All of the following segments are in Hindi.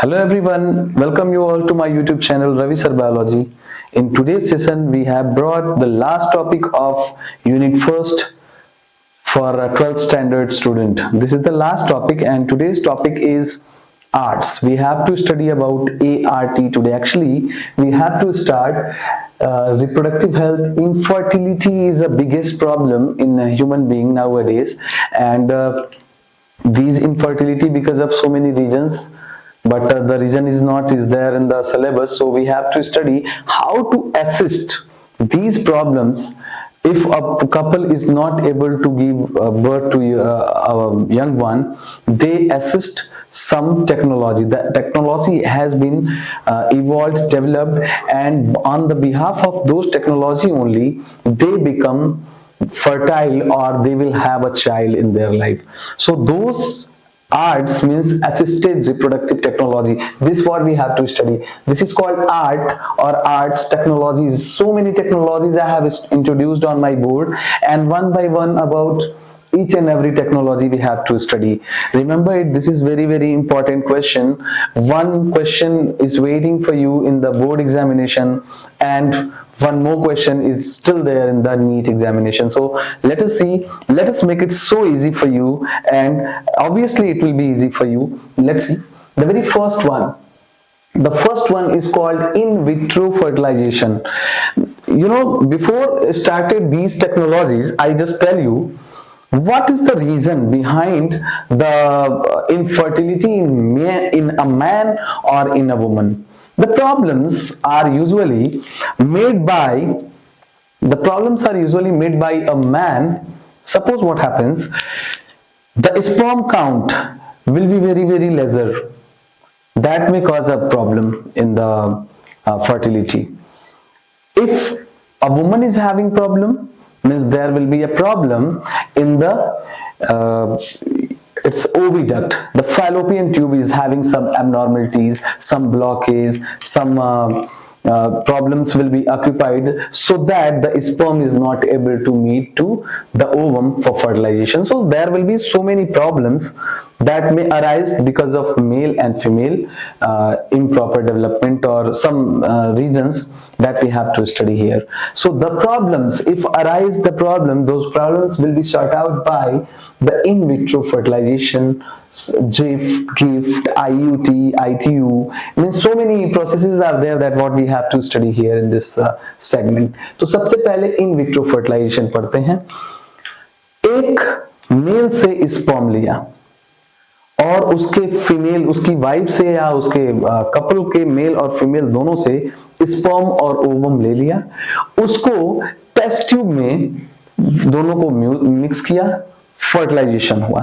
Hello everyone, welcome you all to my YouTube channel Ravi Sir Biology. In today's session, we have brought the last topic of Unit 1st for a 12th standard student. This is the last topic and today's topic is arts. We have to study about ART today. Actually, we have to start reproductive health. Infertility is the biggest problem in a human being nowadays, and these infertility because of so many reasons, but the reason is there in the syllabus, so we have to study how to assist these problems. If a couple is not able to give birth to a young one, they assist some technology. That technology has been evolved, developed, and on the behalf of those technology only, they become fertile or they will have a child in their life. So those arts means assisted reproductive technology. This is what we have to study. This is called art or arts technologies. So many technologies I have introduced on my board, and one by one about each and every technology we have to study. Remember it, this is very important question. One question is waiting for you in the board examination, and one more question is still there in the NEET examination. So let us see, let us make it so easy for you, and obviously it will be easy for you. Let's see the very first one. The first one is called in vitro fertilization. You know, before started these technologies, I just tell you what is the reason behind the infertility in a man or in a woman. The problems are usually made by a man. Suppose what happens, the sperm count will be very lesser. That may cause a problem in the fertility. If a woman is having problem, means there will be a problem in the its oviduct. The fallopian tube is having some abnormalities, some blockage, some problems will be occupied, so that the sperm is not able to meet to the ovum for fertilization. So there will be so many problems that may arise because of male and female improper development or some reasons that we have to study here. So the problems, if arise the problem, those problems will be sought out by the in vitro fertilization, GIFT, IUT, ITU. means so many processes are there that what we have to study here in this segment. तो सबसे पहले in vitro fertilization पढ़ते हैं. एक मेल से स्पर्म लिया और उसके फीमेल, उसकी वाइफ से या उसके कपल के मेल और फीमेल दोनों से स्पर्म और ओवम ले लिया, उसको टेस्ट ट्यूब में दोनों को मिक्स किया, फर्टिलाइजेशन हुआ.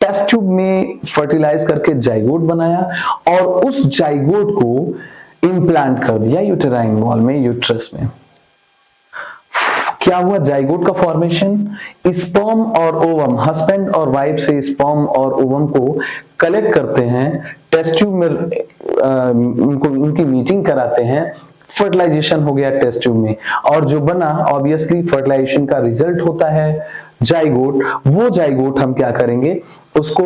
टेस्ट ट्यूब में फर्टिलाइज करके जाइगोट बनाया और उस जाइगोट को इम्प्लांट कर दिया यूटेराइन वॉल में, यूट्रस में. क्या हुआ? जाइगोट का फॉर्मेशन. स्पर्म और ओवम, हस्बैंड और वाइफ से स्पर्म और ओवम को कलेक्ट करते हैं, टेस्ट ट्यूब में उनकी मीटिंग कराते हैं, फर्टिलाइजेशन हो गया टेस्ट ट्यूब में, और जो बना ऑब्वियसली फर्टिलाइजेशन का रिजल्ट होता है जाइगोट. वो जाइगोट हम क्या करेंगे, उसको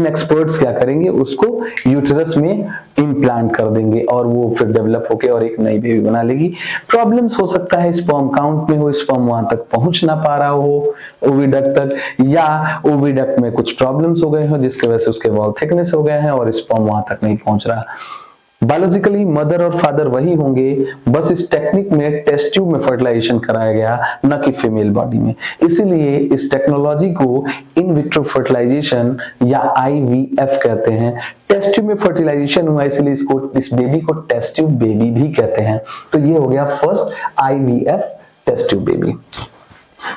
एक्सपर्ट्स क्या करेंगे, उसको यूटेरस में इम्प्लांट कर देंगे और वो फिर डेवलप होके और एक नई बेबी बना लेगी. प्रॉब्लम्स हो सकता है स्पर्म काउंट में हो, स्पर्म वहां तक पहुंच ना पा रहा हो ओविडक्ट तक, या ओविडक्ट में कुछ प्रॉब्लम्स हो गए हो जिसकी वजह से उसके वॉल थिकनेस हो गए हैं और स्पर्म वहां तक नहीं पहुंच रहा. बायोलॉजिकली मदर और फादर वही होंगे, बस इस टेक्निक में टेस्ट ट्यूब में फर्टिलाइजेशन कराया गया, न कि फीमेल बॉडी में. इसीलिए इस टेक्नोलॉजी को इन विट्रो फर्टिलाइजेशन या IVF कहते हैं. टेस्ट ट्यूब में फर्टिलाइजेशन हुआ इसलिए इस बेबी को टेस्ट ट्यूब बेबी भी कहते हैं. तो ये हो गया first IVF, test tube baby.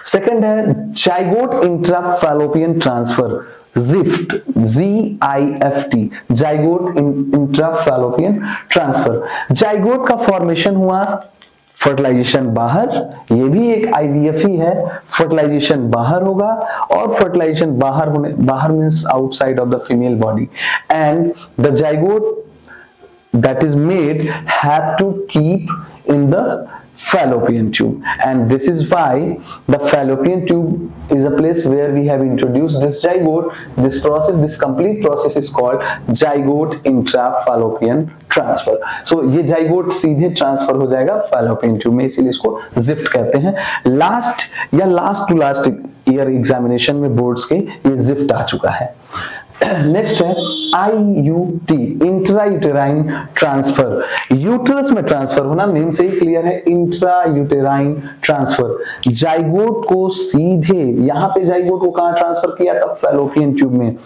Second है zygote intrafallopian transfer, ZIFT, ZIFT, zygote intrafallopian transfer. Zygote का फॉर्मेशन हुआ, फर्टिलाइजेशन बाहर, ये भी एक IVF ही है. फर्टिलाइजेशन बाहर होगा और फर्टिलाइजेशन बाहर means outside of the female body, and the zygote that is made have to keep in the fallopian tube, and this is why the fallopian tube is a place where we have introduced this zygote. This process, this complete process is called zygote intrafallopian transfer. So ये zygote सीधे ट्रांसफर हो जाएगा fallopian tube में, इसीलिए इसको जिफ्ट कहते हैं. लास्ट या last to last year examination में बोर्ड्स के ये जिफ्ट आ चुका है. नेक्स्ट है IUT, इंट्रायूटेराइन ट्रांसफर. यूट्रस में ट्रांसफर होना, नेम से ही क्लियर है, इंट्रायूटेराइन ट्रांसफर. जाइगोट को सीधे, यहाँ पे जाइगोट को कहाँ ट्रांसफर किया था? फैलोपियन ट्यूब में,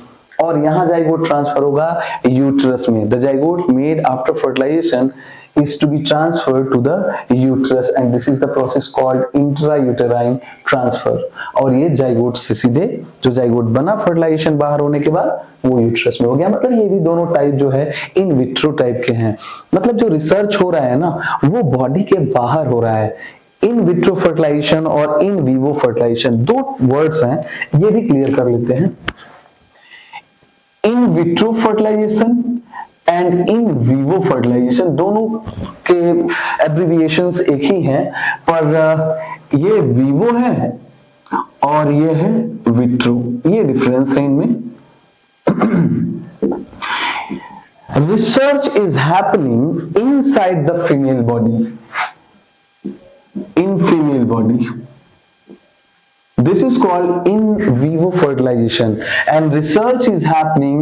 और यहाँ जाइगोट ट्रांसफर होगा यूट्रस में. The zygote made after fertilisation is to be transferred to the uterus, and this is the process called intrauterine transfer. और ये जाइगोट से सीधे जो जाइगोट बना फर्टिलाइजेशन बाहर होने के बाद वो यूट्रस में हो गया. मतलब ये भी दोनों टाइप जो है इन विट्रो टाइप के हैं. मतलब जो रिसर्च हो रहा है ना वो बॉडी के बाहर हो रहा है. इन विट्रो फर्टिलाइजेशन और इन विवो फर्टिलाइजेशन दो वर्ड्स हैं, ये भी क्लियर कर लेते हैं. In vitro fertilisation and in vivo fertilisation दोनों के एब्रिविएशंस एक ही हैं, पर ये विवो है और ये है विट्रो, ये डिफरेंस है इनमें. Research is happening inside the female body, in female body. This is called in vivo fertilization, and research is happening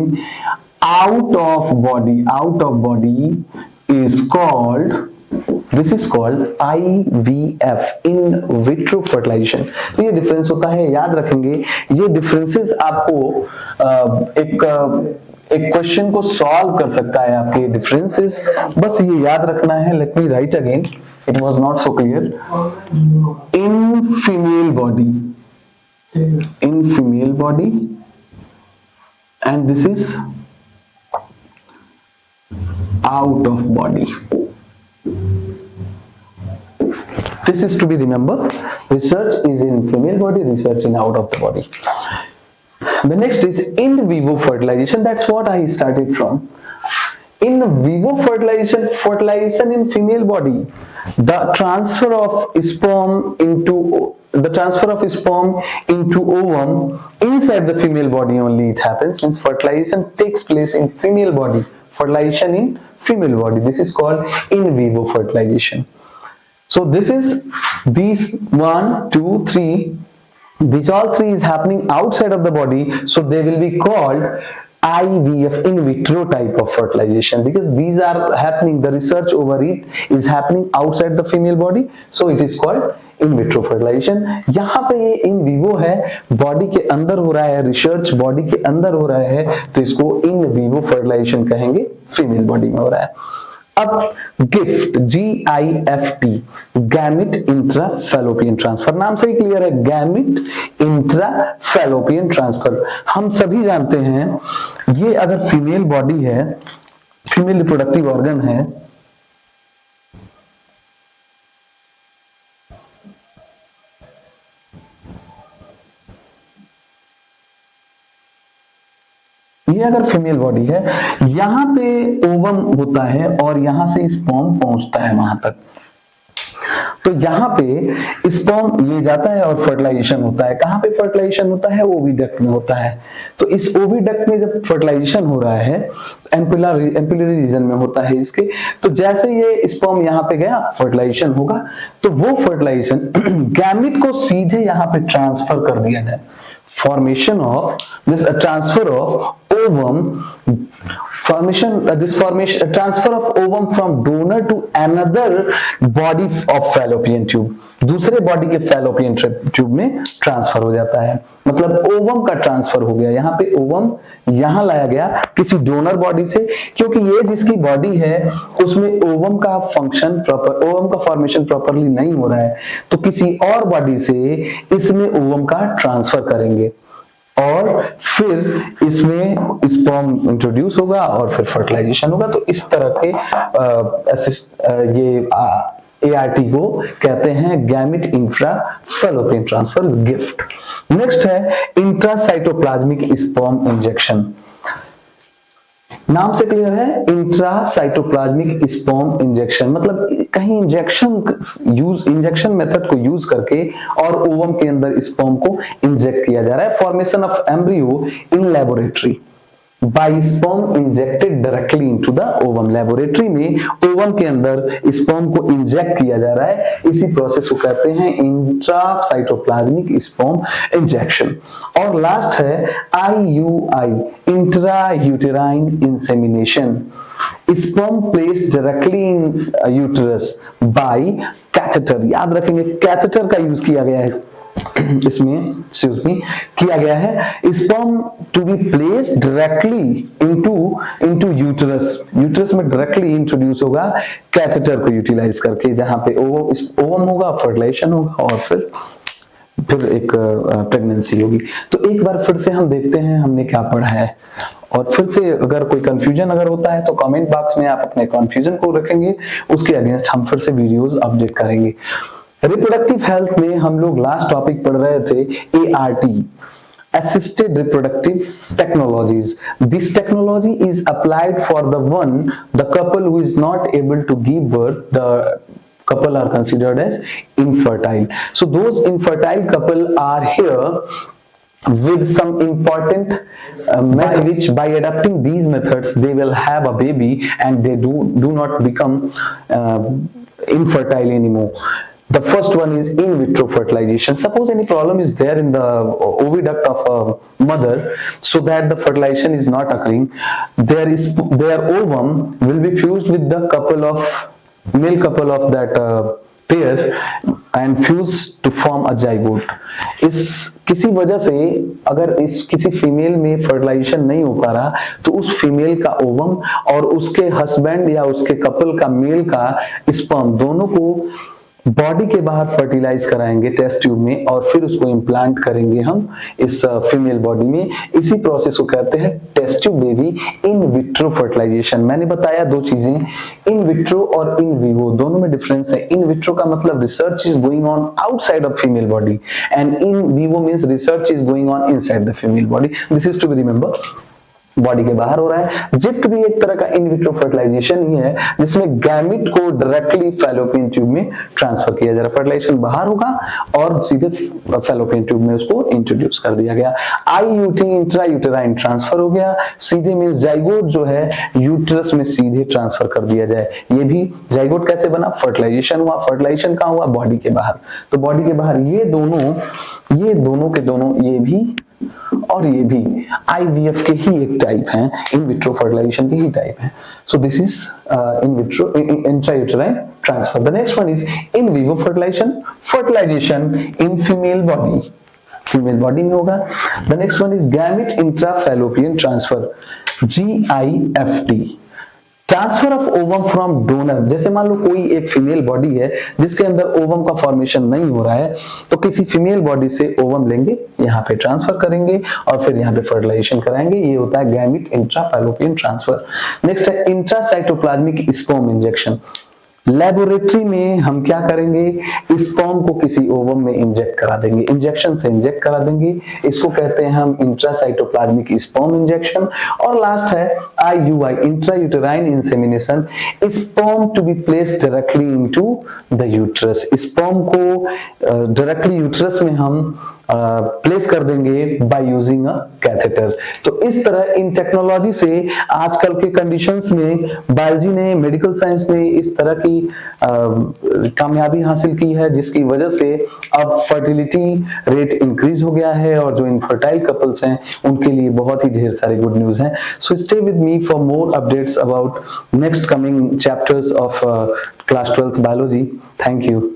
out of body. Out of body is called, this is called IVF, in vitro fertilization. तो ये डिफरेंस होता है, याद रखेंगे. ये डिफरेंसेस आपको एक क्वेश्चन को सॉल्व कर सकता है. आपके डिफरेंसेस बस ये याद रखना है. Let me right again, it was not so clear. In female body, in female body, and this is out of body. This is to be remembered. Research is in female body, research in out of the body. The next is in vivo fertilization. That's what I started from. In vivo fertilization, fertilization in female body, the transfer of sperm into ovum inside the female body only it happens. Means fertilization takes place in female body. Fertilization in female body. This is called in vivo fertilization. So this is these 1, 2, 3. These all three is happening outside of the body. So they will be called IVF, in vitro type of fertilization, because these are happening, the research over it is happening outside the female body, so it is called in vitro fertilization. यहाँ पे ये in vivo है, बॉडी के अंदर हो रहा है, रिसर्च बॉडी के अंदर हो रहा है, तो इसको in vivo fertilization कहेंगे, फीमेल बॉडी में हो रहा है. अब gift, GIFT, gamete intrafallopian transfer, नाम से ही क्लियर है, गैमिट इंट्राफैलोपियन ट्रांसफर. हम सभी जानते हैं ये अगर फीमेल बॉडी है, फीमेल रिप्रोडक्टिव ऑर्गन है, ये अगर फीमेल बॉडी है, यहां पे ओवम होता है और यहां से स्पर्म पहुंचता है वहां तक. तो यहाँ पे स्पर्म ये जाता है और फर्टिलाइजेशन होता है. कहाँ पे फर्टिलाइजेशन होता है? ओविडक्ट में होता है. तो इस ओविडक्ट में जब फर्टिलाइजेशन हो रहा है, एम्पुलरी रीजन में होता है इसके, तो जैसे ये स्पर्म यहाँ पे गया, फर्टिलाइजेशन होगा, तो वो फर्टिलाइजेशन गैमिट को सीधे यहाँ पे ट्रांसफर कर दिया जाए. Formation of this transfer of ovum, transfer of ovum from donor to another body of fallopian tube, दूसरे बॉडी के fallopian tube में ट्रांसफर हो जाता है. मतलब ओवम का ट्रांसफर हो गया. यहाँ पे ओवम यहाँ लाया गया किसी डोनर बॉडी से, क्योंकि ये जिसकी बॉडी है उसमें ओवम का फॉर्मेशन प्रॉपरली नहीं हो रहा है, तो किसी और बॉडी से इसमें ओवम का ट्रांसफर करेंगे और फिर इसमें स्पर्म इंट्रोड्यूस होगा और फिर फर्टिलाइजेशन होगा. तो इस तरह के ART को कहते हैं gamete intrafallopian transfer, gift. Next है इंट्रासाइटोप्लाज्मिक स्पर्म इंजेक्शन. नाम से क्लियर है, इंट्रासाइटोप्लाज्मिक स्पर्म इंजेक्शन, मतलब कहीं इंजेक्शन मेथड को यूज करके और ओवम के अंदर स्पर्म को इंजेक्ट किया जा रहा है। Formation of embryo in laboratory bye sperm injected directly into the ovum. Laboratory में ओवम के अंदर स्पर्म को इंजेक्ट किया जा रहा है, इसी प्रोसेस को कहते हैं इंट्रासाइटोप्लाज्मिक स्पर्म इंजेक्शन। और लास्ट है IUI, intra uterine insemination, sperm placed directly in uterus by catheter. याद रखेंगे कैथेटर का यूज किया गया है इसमें किया गया है। Sperm to be placed directly into uterus, uterus में डायरेक्टली इंट्रोड्यूस होगा कैथेटर को यूटिलाइज करके, जहां पे ओवम होगा, फर्टिलाइजेशन होगा और फिर एक प्रेगनेंसी होगी। तो एक बार फिर से हम देखते हैं हमने क्या पढ़ा है, और फिर से अगर कोई कंफ्यूजन अगर होता है तो कमेंट बॉक्स में आप अपने कंफ्यूजन को रखेंगे, उसके अगेंस्ट हम फिर से वीडियोस अपडेट करेंगे। रिप्रोडक्टिव हेल्थ में हम लोग लास्ट टॉपिक पढ़ रहे थे ART, assisted reproductive technologies. This technology is applied for the couple who is not able to give birth. The couple are considered as infertile. So those infertile couple are here with some important method, which by adapting these methods they will have a baby and they do not become infertile anymore. The first one is in vitro fertilization. Suppose any problem is there in the oviduct of a mother, so that the fertilization is not occurring, their ovum will be fused with the male couple of that pair and fuse to form a zygote. इस किसी वजह से अगर इस किसी फीमेल में फर्टिलाइजेशन नहीं हो पा रहा, तो उस फीमेल का ओवम और उसके हस्बैंड या उसके कपल का मेल का स्पर्म दोनों को बॉडी के बाहर फर्टिलाइज कराएंगे टेस्ट ट्यूब में, और फिर उसको इम्प्लांट करेंगे हम इस फीमेल बॉडी में। इसी प्रोसेस को कहते हैं test tube baby in vitro fertilisation. मैंने बताया दो चीजें, इन विट्रो और इन विवो, दोनों में डिफरेंस है। इन विट्रो का मतलब research is going on outside of female body, and in vivo means research is going on inside the female body. This is to be remember, body के बाहर हो रहा है। जिप्ट भी एक तरह का इन विट्रो फर्टिलाइजेशन ही है, जिसमें गैमिट को डायरेक्टली फैलोपियन ट्यूब में ट्रांसफर किया जा रहा है। फर्टिलाइजेशन बाहर होगा और सीधे फैलोपियन ट्यूब में उसको इंट्रोड्यूस कर दिया गया। IUT, इंट्रा यूटेराइन ट्रांसफर हो गया, सीधे मींस जाइगोट जो है यूटेरस में सीधे ट्रांसफर कर दिया जाए। ये भी जाइगोट कैसे बना, फर्टिलाइजेशन हुआ। फर्टिलाइजेशन कहां हुआ, बॉडी के बाहर। तो बॉडी के बाहर ये दोनों के दोनों, ये भी और ये भी IVF के ही एक टाइप हैं, इन विट्रो फर्टिलाइजेशन के ही टाइप हैं। So this is in vitro intrauterine transfer. The next one is in vivo fertilisation in female body में होगा। The next one is gamete intrafallopian transfer, GIFT, transfer of ovum from donor. जैसे मान लो कोई एक फीमेल बॉडी है जिसके अंदर ओवम का फॉर्मेशन नहीं हो रहा है, तो किसी फीमेल बॉडी से ओवम लेंगे, यहाँ पे ट्रांसफर करेंगे और फिर यहाँ पे फर्टिलाइजेशन कराएंगे। ये होता है गैमिट इंट्राफैलोपियन ट्रांसफर। नेक्स्ट है इंट्रासाइटोप्लाज्मिक स्पर्म इंजेक्शन। लेबोरेटरी में हम क्या करेंगे, स्पर्म को किसी ओवम में इंजेक्ट करा देंगे, इंजेक्शन से इंजेक्ट करा देंगे, इसको कहते हैं हम इंट्रासाइटोप्लाज्मिक स्पर्म इंजेक्शन। और लास्ट है IUI, intrauterine insemination, sperm to be placed directly into the uterus. Sperm को डायरेक्टली यूटेरस में हम प्लेस कर देंगे बाय यूजिंग अ कैथेटर। तो इस तरह इन टेक्नोलॉजी से आजकल के कंडीशंस में बायोलॉजी ने, मेडिकल साइंस ने इस तरह की कामयाबी हासिल की है, जिसकी वजह से अब फर्टिलिटी रेट इंक्रीज हो गया है, और जो इनफर्टाइल कपल्स हैं उनके लिए बहुत ही ढेर सारे गुड न्यूज हैं। So stay with me for more updates about next coming chapters of class 12th biology. Thank you.